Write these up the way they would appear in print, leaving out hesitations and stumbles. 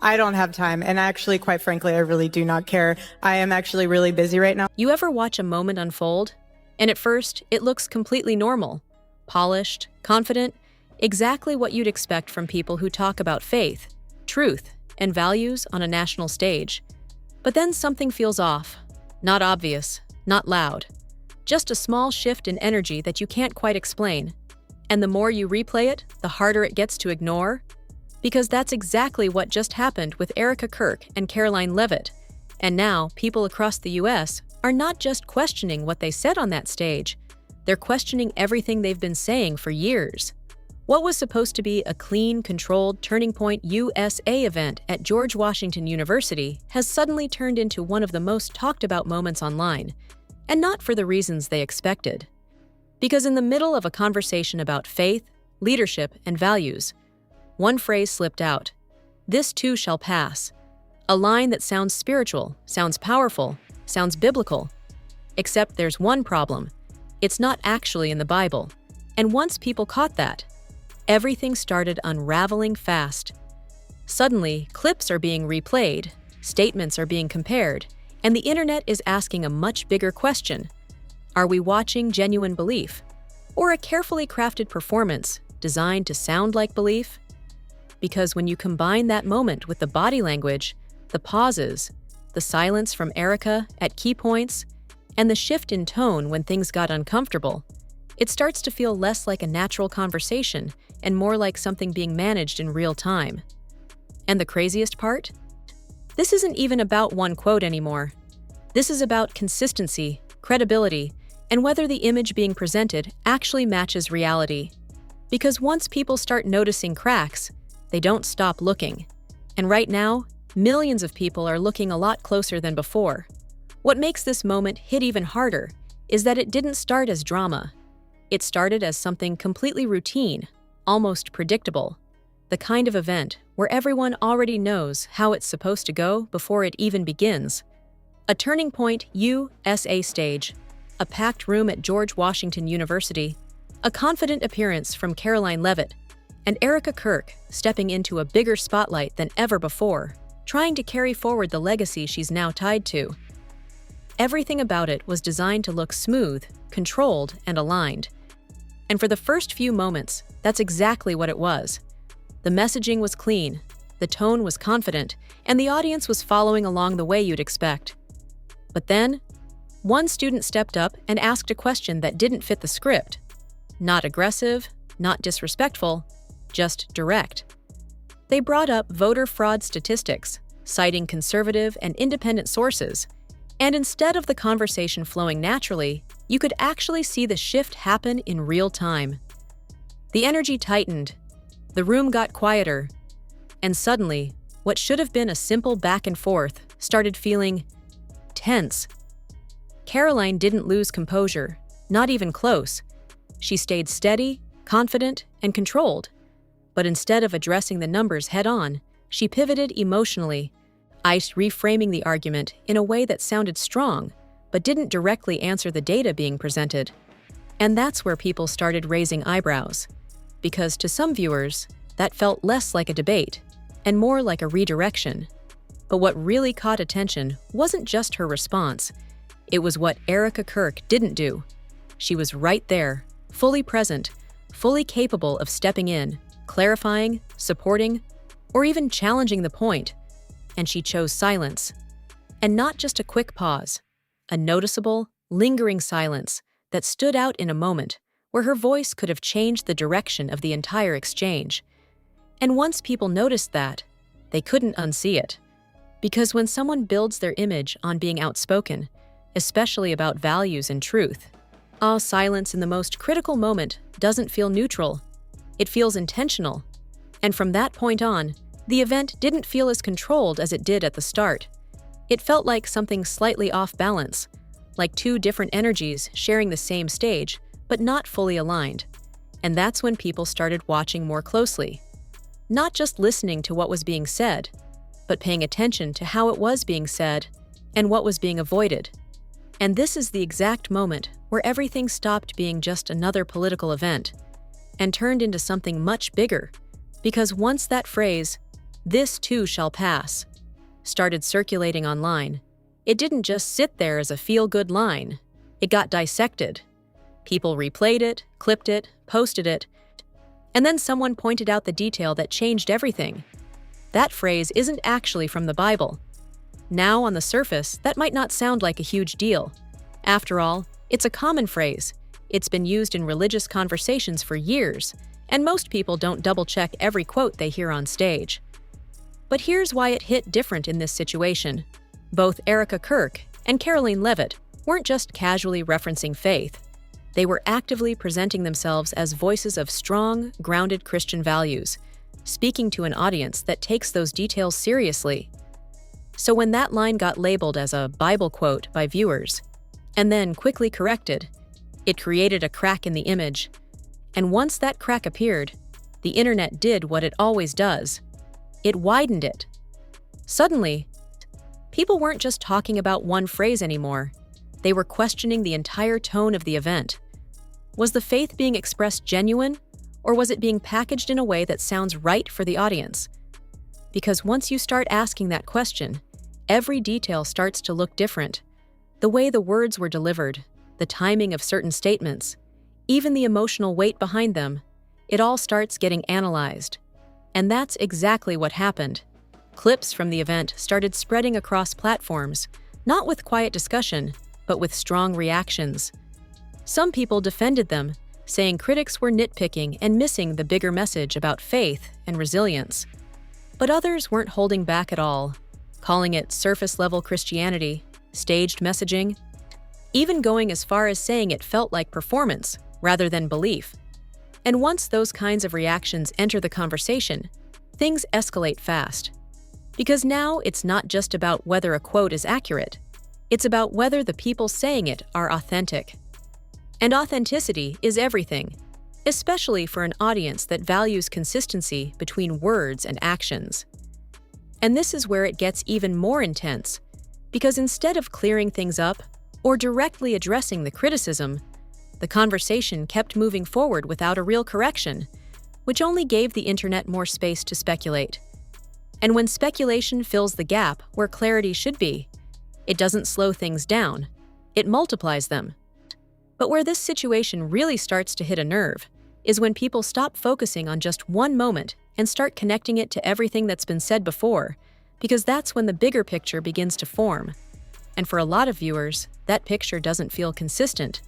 I don't have time, and actually, quite frankly, I really do not care. I am actually really busy right now. You ever watch a moment unfold? And at first, it looks completely normal, polished, confident, exactly what you'd expect from people who talk about faith, truth, and values on a national stage. But then something feels off. Not obvious, not loud. Just a small shift in energy that you can't quite explain. And the more you replay it, the harder it gets to ignore. Because that's exactly what just happened with Erika Kirk and Karoline Leavitt. And now, people across the US are not just questioning what they said on that stage, they're questioning everything they've been saying for years. What was supposed to be a clean, controlled Turning Point USA event at George Washington University has suddenly turned into one of the most talked about moments online, and not for the reasons they expected. Because in the middle of a conversation about faith, leadership, and values, one phrase slipped out. "This too shall pass." A line that sounds spiritual, sounds powerful, sounds biblical. Except there's one problem. It's not actually in the Bible. And once people caught that, everything started unraveling fast. Suddenly, clips are being replayed, statements are being compared, and the internet is asking a much bigger question. Are we watching genuine belief? Or a carefully crafted performance designed to sound like belief? Because when you combine that moment with the body language, the pauses, the silence from Erika at key points, and the shift in tone when things got uncomfortable, it starts to feel less like a natural conversation and more like something being managed in real time. And the craziest part? This isn't even about one quote anymore. This is about consistency, credibility, and whether the image being presented actually matches reality. Because once people start noticing cracks, they don't stop looking. And right now, millions of people are looking a lot closer than before. What makes this moment hit even harder is that it didn't start as drama. It started as something completely routine, almost predictable. The kind of event where everyone already knows how it's supposed to go before it even begins. A Turning Point USA stage, a packed room at George Washington University, a confident appearance from Karoline Leavitt, and Erika Kirk stepping into a bigger spotlight than ever before, trying to carry forward the legacy she's now tied to. Everything about it was designed to look smooth, controlled, and aligned. And for the first few moments, that's exactly what it was. The messaging was clean, the tone was confident, and the audience was following along the way you'd expect. But then, one student stepped up and asked a question that didn't fit the script. Not aggressive, not disrespectful, just direct. They brought up voter fraud statistics, citing conservative and independent sources, and instead of the conversation flowing naturally, you could actually see the shift happen in real time. The energy tightened, the room got quieter, and suddenly, what should have been a simple back and forth started feeling tense. Karoline didn't lose composure, not even close. She stayed steady, confident, and controlled. But instead of addressing the numbers head-on, she pivoted emotionally, reframing the argument in a way that sounded strong, but didn't directly answer the data being presented. And that's where people started raising eyebrows. Because to some viewers, that felt less like a debate, and more like a redirection. But what really caught attention wasn't just her response. It was what Erika Kirk didn't do. She was right there, fully present, fully capable of stepping in, clarifying, supporting, or even challenging the point. And she chose silence. And not just a quick pause, a noticeable, lingering silence that stood out in a moment where her voice could have changed the direction of the entire exchange. And once people noticed that, they couldn't unsee it. Because when someone builds their image on being outspoken, especially about values and truth, silence in the most critical moment doesn't feel neutral. It feels intentional. And from that point on, the event didn't feel as controlled as it did at the start. It felt like something slightly off balance, like two different energies sharing the same stage, but not fully aligned. And that's when people started watching more closely. Not just listening to what was being said, but paying attention to how it was being said and what was being avoided. And this is the exact moment where everything stopped being just another political event and turned into something much bigger. Because once that phrase, "This too shall pass," started circulating online. It didn't just sit there as a feel-good line. It got dissected. People replayed it, clipped it, posted it, and then someone pointed out the detail that changed everything. That phrase isn't actually from the Bible. Now, on the surface, that might not sound like a huge deal. After all, it's a common phrase. It's been used in religious conversations for years, and most people don't double-check every quote they hear on stage. But here's why it hit different in this situation. Both Erika Kirk and Karoline Leavitt weren't just casually referencing faith. They were actively presenting themselves as voices of strong, grounded Christian values, speaking to an audience that takes those details seriously. So when that line got labeled as a Bible quote by viewers, and then quickly corrected, it created a crack in the image. And once that crack appeared, the internet did what it always does. It widened it. Suddenly, people weren't just talking about one phrase anymore. They were questioning the entire tone of the event. Was the faith being expressed genuine, or was it being packaged in a way that sounds right for the audience? Because once you start asking that question, every detail starts to look different. The way the words were delivered, the timing of certain statements, even the emotional weight behind them, it all starts getting analyzed. And that's exactly what happened. Clips from the event started spreading across platforms, not with quiet discussion, but with strong reactions. Some people defended them, saying critics were nitpicking and missing the bigger message about faith and resilience. But others weren't holding back at all, calling it surface-level Christianity, staged messaging, even going as far as saying it felt like performance rather than belief. And once those kinds of reactions enter the conversation, things escalate fast. Because now it's not just about whether a quote is accurate, it's about whether the people saying it are authentic. And authenticity is everything, especially for an audience that values consistency between words and actions. And this is where it gets even more intense, because instead of clearing things up or directly addressing the criticism, the conversation kept moving forward without a real correction, which only gave the internet more space to speculate. And when speculation fills the gap where clarity should be, it doesn't slow things down, it multiplies them. But where this situation really starts to hit a nerve is when people stop focusing on just one moment and start connecting it to everything that's been said before, because that's when the bigger picture begins to form. And for a lot of viewers, that picture doesn't feel consistent.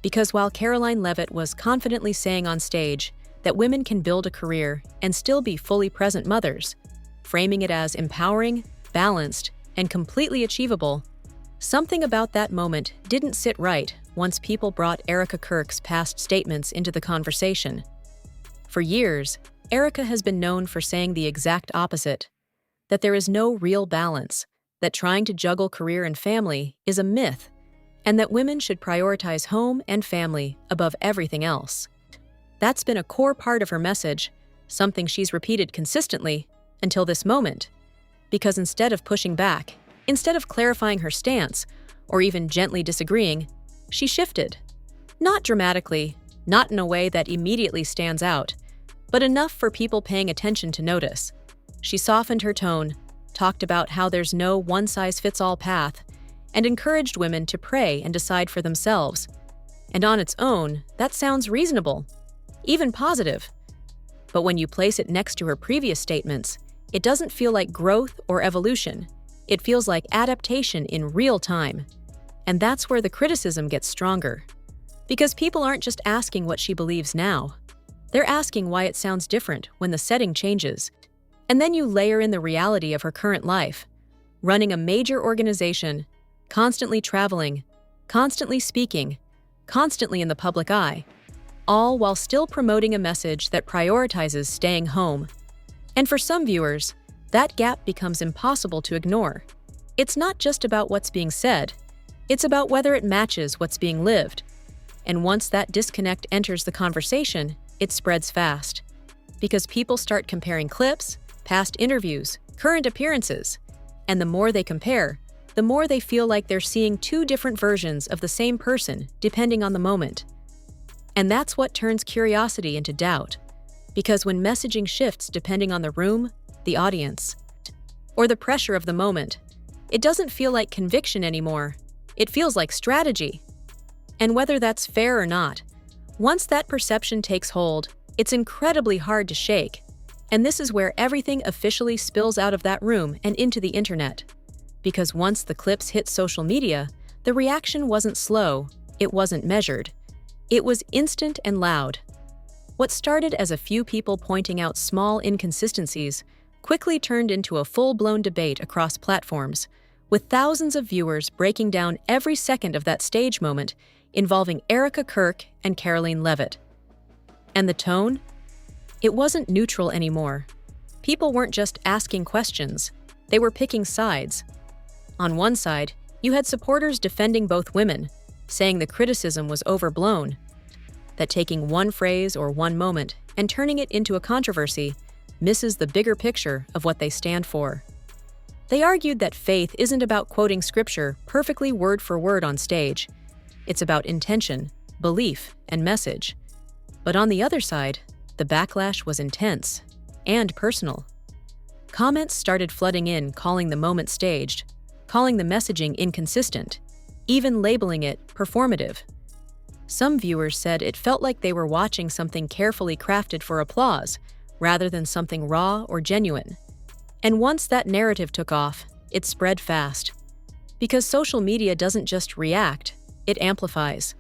Because while Karoline Leavitt was confidently saying on stage that women can build a career and still be fully present mothers, framing it as empowering, balanced, and completely achievable, something about that moment didn't sit right once people brought Erika Kirk's past statements into the conversation. For years, Erika has been known for saying the exact opposite, that there is no real balance, that trying to juggle career and family is a myth, and that women should prioritize home and family above everything else. That's been a core part of her message, something she's repeated consistently until this moment, because instead of pushing back, instead of clarifying her stance, or even gently disagreeing, she shifted. Not dramatically, not in a way that immediately stands out, but enough for people paying attention to notice. She softened her tone, talked about how there's no one-size-fits-all path, and encouraged women to pray and decide for themselves. And on its own, that sounds reasonable, even positive. But when you place it next to her previous statements, it doesn't feel like growth or evolution. It feels like adaptation in real time. And that's where the criticism gets stronger. Because people aren't just asking what she believes now. They're asking why it sounds different when the setting changes. And then you layer in the reality of her current life. Running a major organization, constantly traveling, constantly speaking, constantly in the public eye, all while still promoting a message that prioritizes staying home. And for some viewers, that gap becomes impossible to ignore. It's not just about what's being said, it's about whether it matches what's being lived. And once that disconnect enters the conversation, it spreads fast. Because people start comparing clips, past interviews, current appearances, and the more they compare, the more they feel like they're seeing two different versions of the same person, depending on the moment. And that's what turns curiosity into doubt. Because when messaging shifts depending on the room, the audience, or the pressure of the moment. It doesn't feel like conviction anymore. It feels like strategy. And whether that's fair or not, once that perception takes hold, it's incredibly hard to shake. And this is where everything officially spills out of that room and into the internet. Because once the clips hit social media, the reaction wasn't slow, it wasn't measured. It was instant and loud. What started as a few people pointing out small inconsistencies quickly turned into a full-blown debate across platforms, with thousands of viewers breaking down every second of that stage moment involving Erika Kirk and Karoline Leavitt. And the tone? It wasn't neutral anymore. People weren't just asking questions, they were picking sides. On one side, you had supporters defending both women, saying the criticism was overblown, that taking one phrase or one moment and turning it into a controversy misses the bigger picture of what they stand for. They argued that faith isn't about quoting scripture perfectly word for word on stage. It's about intention, belief, and message. But on the other side, the backlash was intense and personal. Comments started flooding in, calling the moment staged, calling the messaging inconsistent, even labeling it performative. Some viewers said it felt like they were watching something carefully crafted for applause, rather than something raw or genuine. And once that narrative took off, it spread fast. Because social media doesn't just react, it amplifies.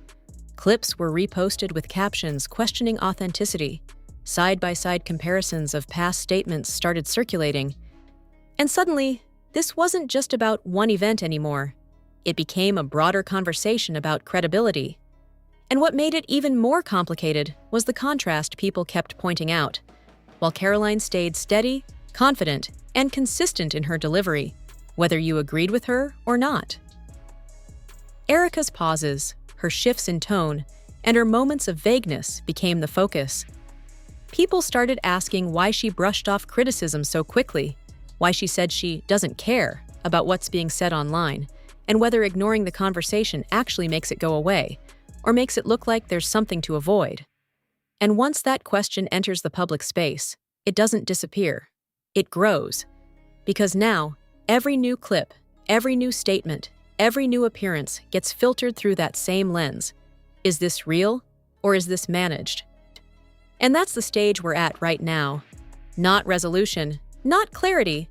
Clips were reposted with captions questioning authenticity. Side-by-side comparisons of past statements started circulating. And suddenly, this wasn't just about one event anymore. It became a broader conversation about credibility. And what made it even more complicated was the contrast people kept pointing out. While Karoline stayed steady, confident, and consistent in her delivery, whether you agreed with her or not. Erika's pauses, her shifts in tone, and her moments of vagueness became the focus. People started asking why she brushed off criticism so quickly, why she said she doesn't care about what's being said online, and whether ignoring the conversation actually makes it go away, or makes it look like there's something to avoid. And once that question enters the public space, it doesn't disappear. It grows. Because now, every new clip, every new statement, every new appearance gets filtered through that same lens. Is this real, or is this managed? And that's the stage we're at right now. Not resolution, not clarity,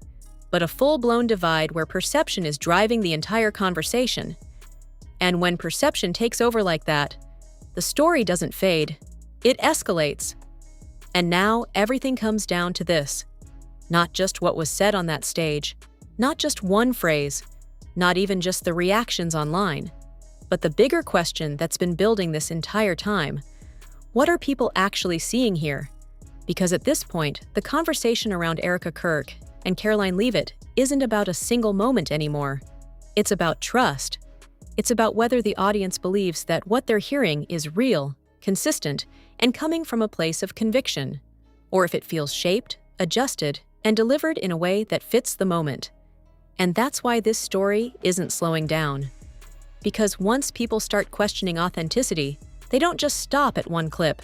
but a full-blown divide where perception is driving the entire conversation. And when perception takes over like that, the story doesn't fade, it escalates. And now everything comes down to this. Not just what was said on that stage, not just one phrase, not even just the reactions online, but the bigger question that's been building this entire time. What are people actually seeing here? Because at this point, the conversation around Erika Kirk and Karoline Leavitt isn't about a single moment anymore. It's about trust. It's about whether the audience believes that what they're hearing is real, consistent, and coming from a place of conviction, or if it feels shaped, adjusted, and delivered in a way that fits the moment. And that's why this story isn't slowing down. Because once people start questioning authenticity, they don't just stop at one clip.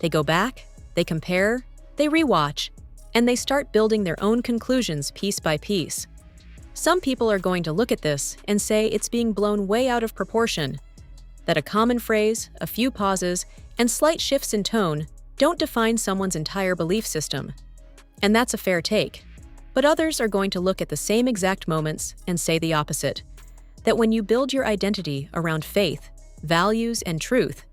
They go back, they compare, they rewatch, and they start building their own conclusions piece by piece. Some people are going to look at this and say it's being blown way out of proportion, that a common phrase, a few pauses, and slight shifts in tone don't define someone's entire belief system. And that's a fair take. But others are going to look at the same exact moments and say the opposite, that when you build your identity around faith, values, and truth,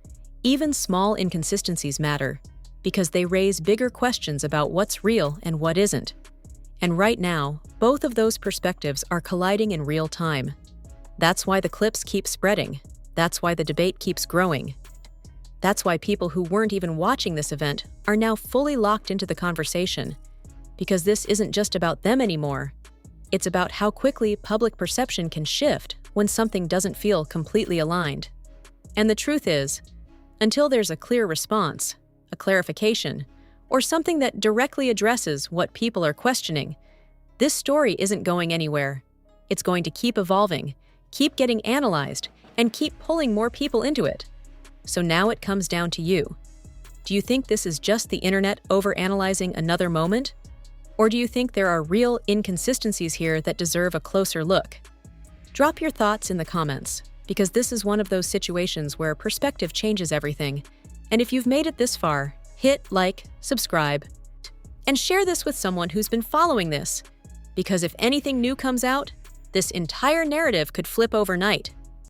even small inconsistencies matter, because they raise bigger questions about what's real and what isn't. And right now, both of those perspectives are colliding in real time. That's why the clips keep spreading. That's why the debate keeps growing. That's why people who weren't even watching this event are now fully locked into the conversation. Because this isn't just about them anymore. It's about how quickly public perception can shift when something doesn't feel completely aligned. And the truth is, until there's a clear response, a clarification, or something that directly addresses what people are questioning, this story isn't going anywhere. It's going to keep evolving, keep getting analyzed, and keep pulling more people into it. So now it comes down to you. Do you think this is just the internet overanalyzing another moment? Or do you think there are real inconsistencies here that deserve a closer look? Drop your thoughts in the comments, because this is one of those situations where perspective changes everything. And if you've made it this far, hit like, subscribe, and share this with someone who's been following this. Because if anything new comes out, this entire narrative could flip overnight.